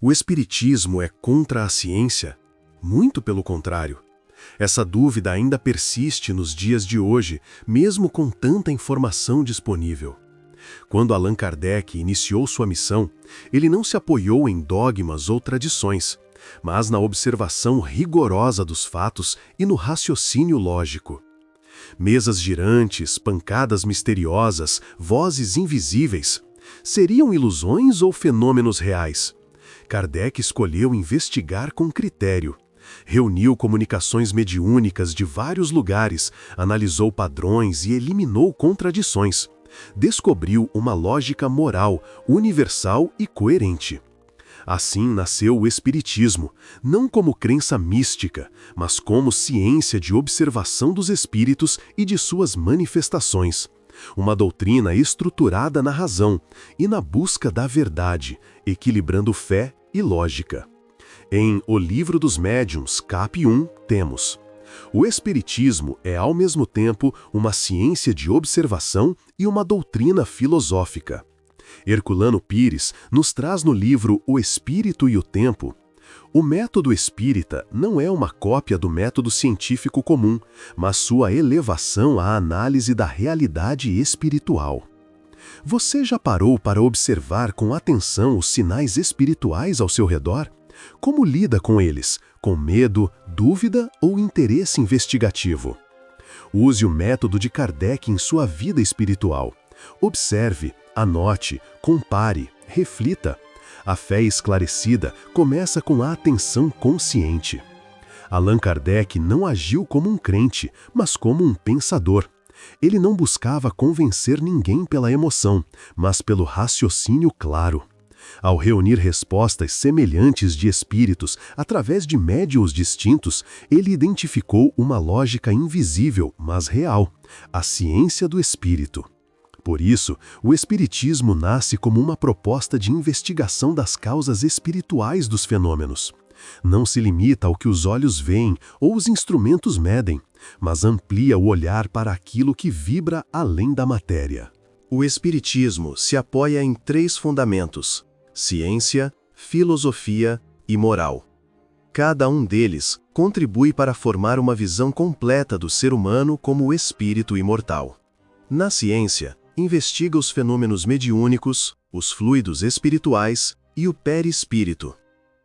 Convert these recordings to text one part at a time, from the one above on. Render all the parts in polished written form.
O espiritismo é contra a ciência? Muito pelo contrário. Essa dúvida ainda persiste nos dias de hoje, mesmo com tanta informação disponível. Quando Allan Kardec iniciou sua missão, ele não se apoiou em dogmas ou tradições, mas na observação rigorosa dos fatos e no raciocínio lógico. Mesas girantes, pancadas misteriosas, vozes invisíveis. Seriam ilusões ou fenômenos reais? Kardec escolheu investigar com critério. Reuniu comunicações mediúnicas de vários lugares, analisou padrões e eliminou contradições. Descobriu uma lógica moral, universal e coerente. Assim nasceu o Espiritismo, não como crença mística, mas como ciência de observação dos espíritos e de suas manifestações. Uma doutrina estruturada na razão e na busca da verdade, equilibrando fé e lógica. Em O Livro dos Médiuns, cap. 1, temos: o Espiritismo é ao mesmo tempo uma ciência de observação e uma doutrina filosófica. Herculano Pires nos traz no livro O Espírito e o Tempo: o método espírita não é uma cópia do método científico comum, mas sua elevação à análise da realidade espiritual. Você já parou para observar com atenção os sinais espirituais ao seu redor? Como lida com eles? Com medo, dúvida ou interesse investigativo? Use o método de Kardec em sua vida espiritual. Observe, anote, compare, reflita. A fé esclarecida começa com a atenção consciente. Allan Kardec não agiu como um crente, mas como um pensador. Ele não buscava convencer ninguém pela emoção, mas pelo raciocínio claro. Ao reunir respostas semelhantes de espíritos através de médiuns distintos, ele identificou uma lógica invisível, mas real: a ciência do espírito. Por isso, o Espiritismo nasce como uma proposta de investigação das causas espirituais dos fenômenos. Não se limita ao que os olhos veem ou os instrumentos medem, mas amplia o olhar para aquilo que vibra além da matéria. O Espiritismo se apoia em 3 fundamentos: ciência, filosofia e moral. Cada um deles contribui para formar uma visão completa do ser humano como espírito imortal. Na ciência, investiga os fenômenos mediúnicos, os fluidos espirituais e o perispírito.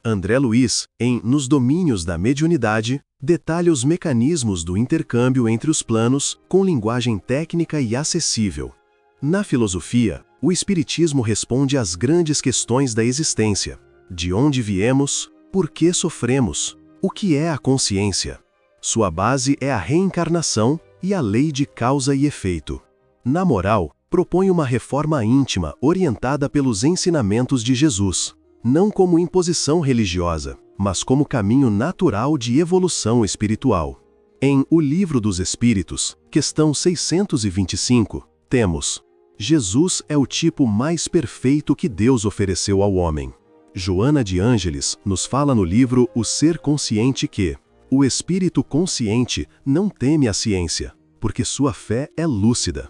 André Luiz, em Nos Domínios da Mediunidade, detalha os mecanismos do intercâmbio entre os planos com linguagem técnica e acessível. Na filosofia, o Espiritismo responde às grandes questões da existência: de onde viemos, por que sofremos, o que é a consciência. Sua base é a reencarnação e a lei de causa e efeito. Na moral, propõe uma reforma íntima orientada pelos ensinamentos de Jesus, não como imposição religiosa, mas como caminho natural de evolução espiritual. Em O Livro dos Espíritos, questão 625, temos: Jesus é o tipo mais perfeito que Deus ofereceu ao homem. Joana de Ângeles nos fala no livro O Ser Consciente que o espírito consciente não teme a ciência, porque sua fé é lúcida.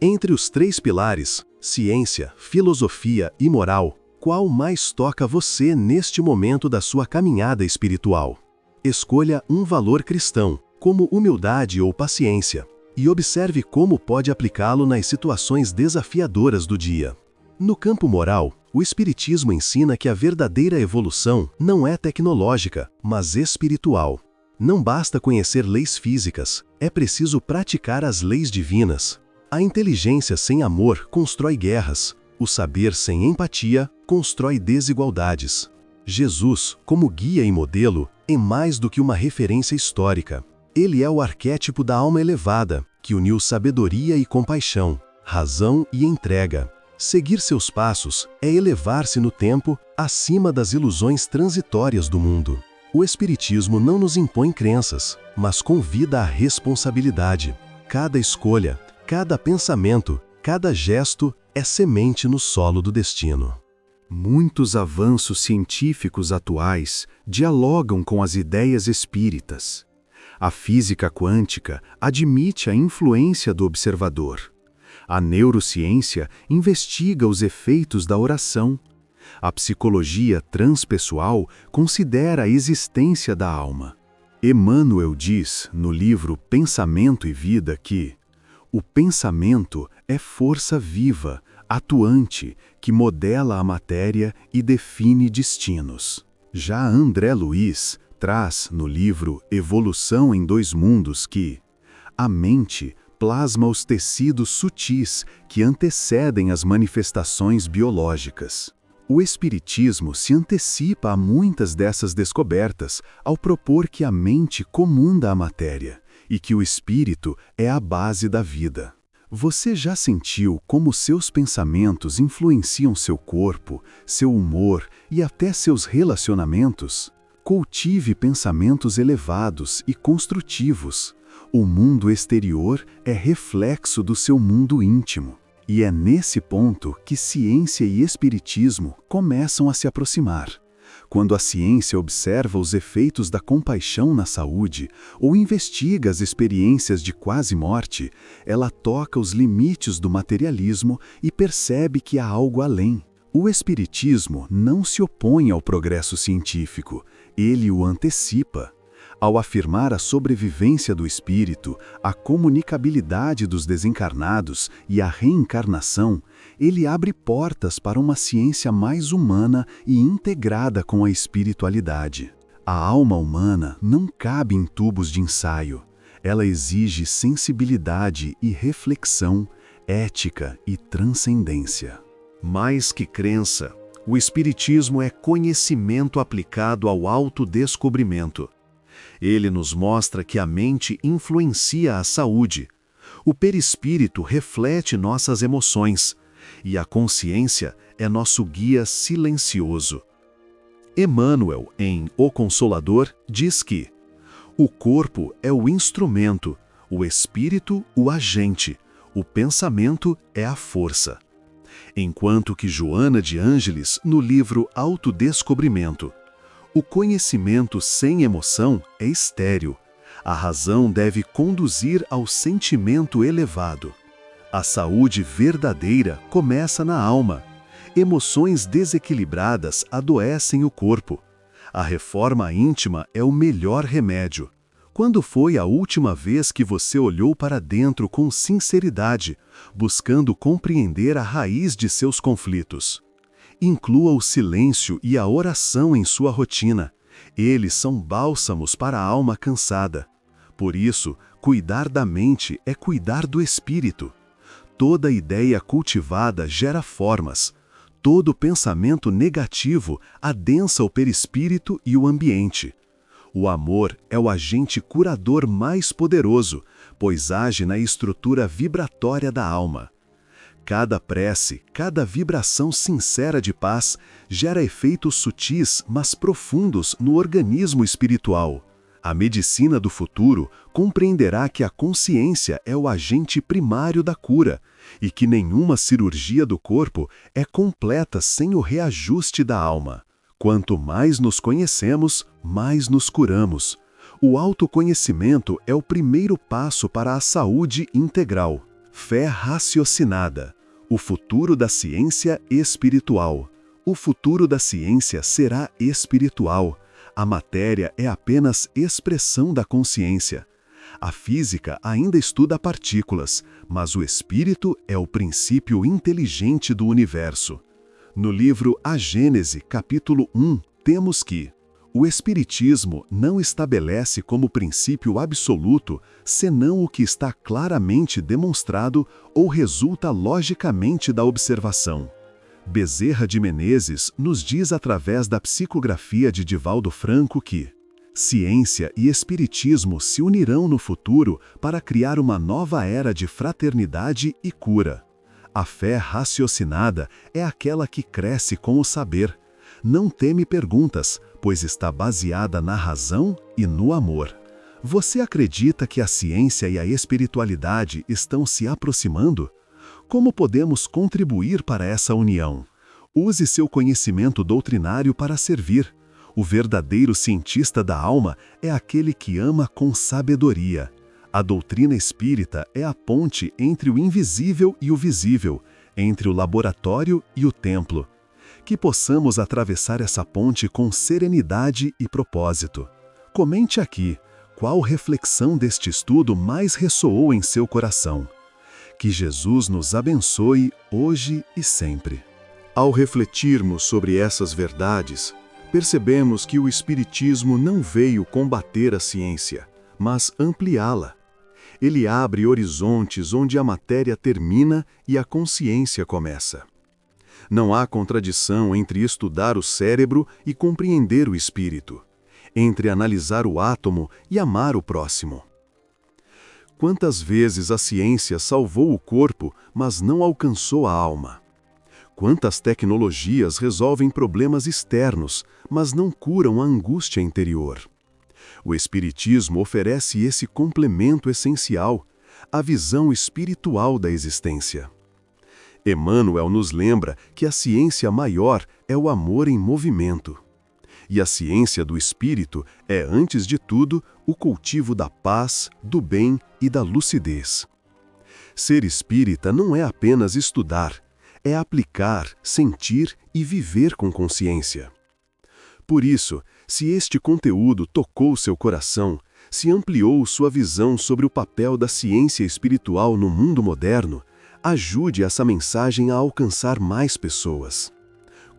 Entre os 3 pilares, ciência, filosofia e moral, qual mais toca você neste momento da sua caminhada espiritual? Escolha um valor cristão, como humildade ou paciência, e observe como pode aplicá-lo nas situações desafiadoras do dia. No campo moral, o Espiritismo ensina que a verdadeira evolução não é tecnológica, mas espiritual. Não basta conhecer leis físicas, é preciso praticar as leis divinas. A inteligência sem amor constrói guerras, o saber sem empatia constrói desigualdades. Jesus, como guia e modelo, é mais do que uma referência histórica. Ele é o arquétipo da alma elevada, que uniu sabedoria e compaixão, razão e entrega. Seguir seus passos é elevar-se no tempo acima das ilusões transitórias do mundo. O Espiritismo não nos impõe crenças, mas convida à responsabilidade. Cada escolha, cada pensamento, cada gesto é semente no solo do destino. Muitos avanços científicos atuais dialogam com as ideias espíritas. A física quântica admite a influência do observador. A neurociência investiga os efeitos da oração. A psicologia transpessoal considera a existência da alma. Emmanuel diz, no livro Pensamento e Vida, que o pensamento é força viva, atuante, que modela a matéria e define destinos. Já André Luiz traz, no livro Evolução em Dois Mundos, que a mente plasma os tecidos sutis que antecedem as manifestações biológicas. O Espiritismo se antecipa a muitas dessas descobertas ao propor que a mente comunda a matéria e que o espírito é a base da vida. Você já sentiu como seus pensamentos influenciam seu corpo, seu humor e até seus relacionamentos? Cultive pensamentos elevados e construtivos. O mundo exterior é reflexo do seu mundo íntimo. E é nesse ponto que ciência e espiritismo começam a se aproximar. Quando a ciência observa os efeitos da compaixão na saúde ou investiga as experiências de quase morte, ela toca os limites do materialismo e percebe que há algo além. O espiritismo não se opõe ao progresso científico, ele o antecipa. Ao afirmar a sobrevivência do espírito, a comunicabilidade dos desencarnados e a reencarnação, ele abre portas para uma ciência mais humana e integrada com a espiritualidade. A alma humana não cabe em tubos de ensaio. Ela exige sensibilidade e reflexão, ética e transcendência. Mais que crença, o espiritismo é conhecimento aplicado ao autodescobrimento. Ele nos mostra que a mente influencia a saúde, o perispírito reflete nossas emoções e a consciência é nosso guia silencioso. Emmanuel, em O Consolador, diz que o corpo é o instrumento, o espírito o agente, o pensamento é a força. Enquanto que Joana de Ângeles, no livro Autodescobrimento, o conhecimento sem emoção é estéril. A razão deve conduzir ao sentimento elevado. A saúde verdadeira começa na alma. Emoções desequilibradas adoecem o corpo. A reforma íntima é o melhor remédio. Quando foi a última vez que você olhou para dentro com sinceridade, buscando compreender a raiz de seus conflitos? Inclua o silêncio e a oração em sua rotina. Eles são bálsamos para a alma cansada. Por isso, cuidar da mente é cuidar do espírito. Toda ideia cultivada gera formas. Todo pensamento negativo adensa o perispírito e o ambiente. O amor é o agente curador mais poderoso, pois age na estrutura vibratória da alma. Cada prece, cada vibração sincera de paz gera efeitos sutis, mas profundos no organismo espiritual. A medicina do futuro compreenderá que a consciência é o agente primário da cura e que nenhuma cirurgia do corpo é completa sem o reajuste da alma. Quanto mais nos conhecemos, mais nos curamos. O autoconhecimento é o primeiro passo para a saúde integral. Fé raciocinada. O futuro da ciência espiritual. O futuro da ciência será espiritual. A matéria é apenas expressão da consciência. A física ainda estuda partículas, mas o espírito é o princípio inteligente do universo. No livro A Gênese, capítulo 1, temos que o Espiritismo não estabelece como princípio absoluto senão o que está claramente demonstrado ou resulta logicamente da observação. Bezerra de Menezes nos diz através da psicografia de Divaldo Franco que ciência e espiritismo se unirão no futuro para criar uma nova era de fraternidade e cura. A fé raciocinada é aquela que cresce com o saber. Não teme perguntas, pois está baseada na razão e no amor. Você acredita que a ciência e a espiritualidade estão se aproximando? Como podemos contribuir para essa união? Use seu conhecimento doutrinário para servir. O verdadeiro cientista da alma é aquele que ama com sabedoria. A doutrina espírita é a ponte entre o invisível e o visível, entre o laboratório e o templo. Que possamos atravessar essa ponte com serenidade e propósito. Comente aqui qual reflexão deste estudo mais ressoou em seu coração. Que Jesus nos abençoe hoje e sempre. Ao refletirmos sobre essas verdades, percebemos que o Espiritismo não veio combater a ciência, mas ampliá-la. Ele abre horizontes onde a matéria termina e a consciência começa. Não há contradição entre estudar o cérebro e compreender o espírito, entre analisar o átomo e amar o próximo. Quantas vezes a ciência salvou o corpo, mas não alcançou a alma? Quantas tecnologias resolvem problemas externos, mas não curam a angústia interior? O Espiritismo oferece esse complemento essencial, a visão espiritual da existência. Emmanuel nos lembra que a ciência maior é o amor em movimento. E a ciência do espírito é, antes de tudo, o cultivo da paz, do bem e da lucidez. Ser espírita não é apenas estudar, é aplicar, sentir e viver com consciência. Por isso, se este conteúdo tocou seu coração, se ampliou sua visão sobre o papel da ciência espiritual no mundo moderno, ajude essa mensagem a alcançar mais pessoas.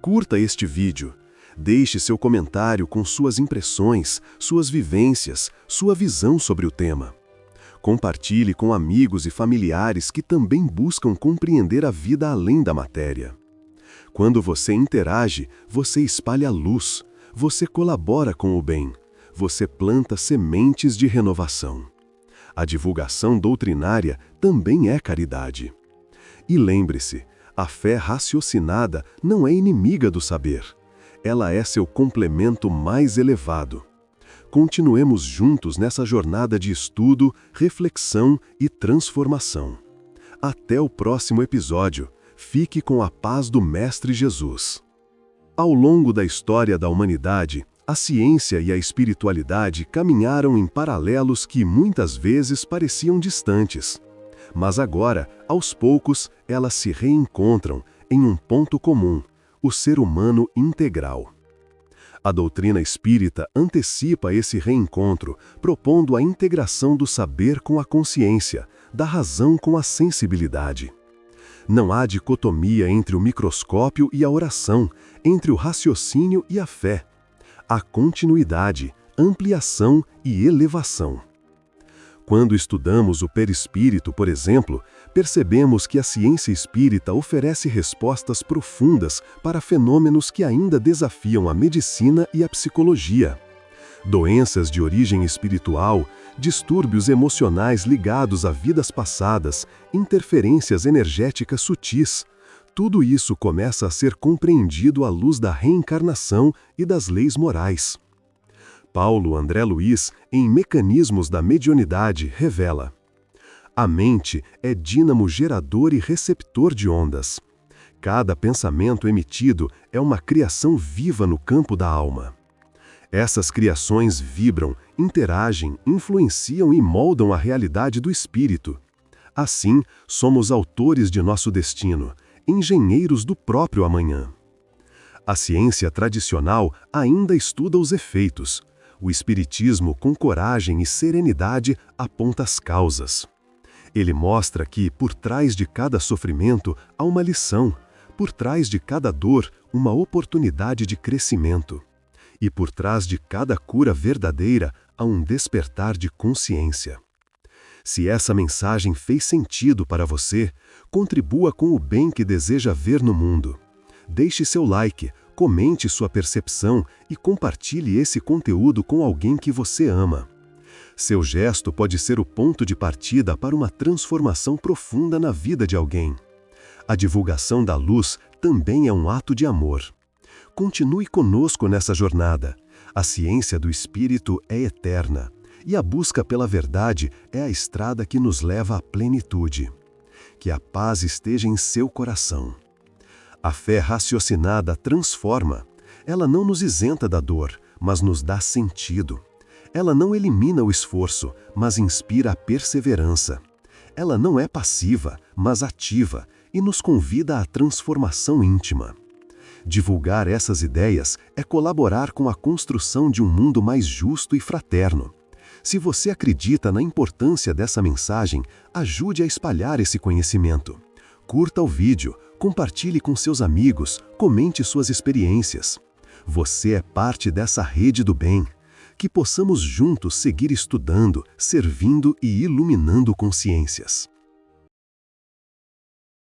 Curta este vídeo. Deixe seu comentário com suas impressões, suas vivências, sua visão sobre o tema. Compartilhe com amigos e familiares que também buscam compreender a vida além da matéria. Quando você interage, você espalha luz, você colabora com o bem, você planta sementes de renovação. A divulgação doutrinária também é caridade. E lembre-se, a fé raciocinada não é inimiga do saber. Ela é seu complemento mais elevado. Continuemos juntos nessa jornada de estudo, reflexão e transformação. Até o próximo episódio. Fique com a paz do Mestre Jesus. Ao longo da história da humanidade, a ciência e a espiritualidade caminharam em paralelos que muitas vezes pareciam distantes. Mas agora, aos poucos, elas se reencontram em um ponto comum: o ser humano integral. A doutrina espírita antecipa esse reencontro, propondo a integração do saber com a consciência, da razão com a sensibilidade. Não há dicotomia entre o microscópio e a oração, entre o raciocínio e a fé. Há continuidade, ampliação e elevação. Quando estudamos o perispírito, por exemplo, percebemos que a ciência espírita oferece respostas profundas para fenômenos que ainda desafiam a medicina e a psicologia. Doenças de origem espiritual, distúrbios emocionais ligados a vidas passadas, interferências energéticas sutis. Tudo isso começa a ser compreendido à luz da reencarnação e das leis morais. Paulo André Luiz, em Mecanismos da Mediunidade, revela: a mente é dínamo gerador e receptor de ondas. Cada pensamento emitido é uma criação viva no campo da alma. Essas criações vibram, interagem, influenciam e moldam a realidade do espírito. Assim, somos autores de nosso destino, engenheiros do próprio amanhã. A ciência tradicional ainda estuda os efeitos. O Espiritismo, com coragem e serenidade, aponta as causas. Ele mostra que, por trás de cada sofrimento, há uma lição, por trás de cada dor, uma oportunidade de crescimento. E por trás de cada cura verdadeira, há um despertar de consciência. Se essa mensagem fez sentido para você, contribua com o bem que deseja ver no mundo. Deixe seu like, comente sua percepção e compartilhe esse conteúdo com alguém que você ama. Seu gesto pode ser o ponto de partida para uma transformação profunda na vida de alguém. A divulgação da luz também é um ato de amor. Continue conosco nessa jornada. A ciência do espírito é eterna, e a busca pela verdade é a estrada que nos leva à plenitude. Que a paz esteja em seu coração. A fé raciocinada transforma. Ela não nos isenta da dor, mas nos dá sentido. Ela não elimina o esforço, mas inspira a perseverança. Ela não é passiva, mas ativa, e nos convida à transformação íntima. Divulgar essas ideias é colaborar com a construção de um mundo mais justo e fraterno. Se você acredita na importância dessa mensagem, ajude a espalhar esse conhecimento. Curta o vídeo, compartilhe com seus amigos, comente suas experiências. Você é parte dessa rede do bem. Que possamos juntos seguir estudando, servindo e iluminando consciências.